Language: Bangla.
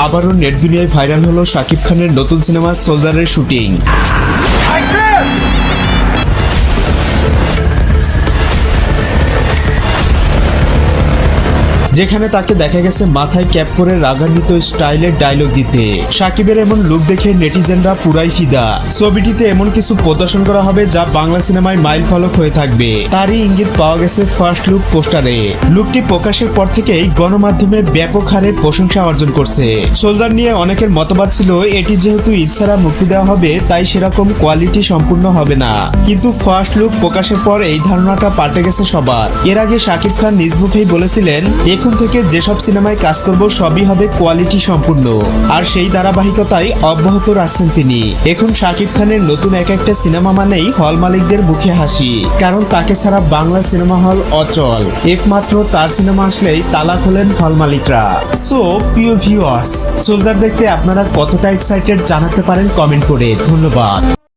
আবারও নেট দুনিয়ায় ভাইরাল হলো শাকিব খানের নতুন সিনেমা সোলজারের শুটিং। যেখানে তাকে দেখা গেছে মাথায় ক্যাপ করে রাগান্বিত স্টাইলের ডায়লগ দিতে। শাকিবের এমন লুক দেখে নেটিজেনরা পুরাই ফিদা। ছবিটিতে এমন কিছু প্রদর্শন করা হবে যা বাংলা সিনেমায় মাইল ফলক হয়ে থাকবে, তারই ইঙ্গিত পাওয়া গেছে ফার্স্ট লুক পোস্টারে। লুকটি প্রকাশের পর থেকেই গণমাধ্যমে ব্যাপক হারে প্রশংসা অর্জন করছে। সোলজার নিয়ে অনেকের মতবাদ ছিল এটি যেহেতু ইচ্ছারা মুক্তি দেওয়া হবে তাই সেরকম কোয়ালিটি সম্পূর্ণ হবে না, কিন্তু ফার্স্ট লুক প্রকাশের পর এই ধারণাটা পাল্টে গেছে সবার। এর আগে শাকিব খান নিজ মুখেই বলেছিলেন এখন থেকে যেসব সিনেমায় কাজ করব সবই হবে কোয়ালিটি সম্পূর্ণ, আর সেই ধারাবাহিকতাই অব্যাহত রাখছেন তিনি। এখন শাকিব খানের নতুন এক একটা সিনেমা মানেই হল মালিকদের মুখে হাসি, কারণ তাকে ছাড়া বাংলা সিনেমা হল অচল। একমাত্র তার সিনেমা আসলেই তালা খোলেন হল মালিকরা। সো প্রিয় ভিউয়ার্স, সোলজার দেখতে আপনারা কতটা এক্সাইটেড জানাতে পারেন কমেন্ট করে। ধন্যবাদ।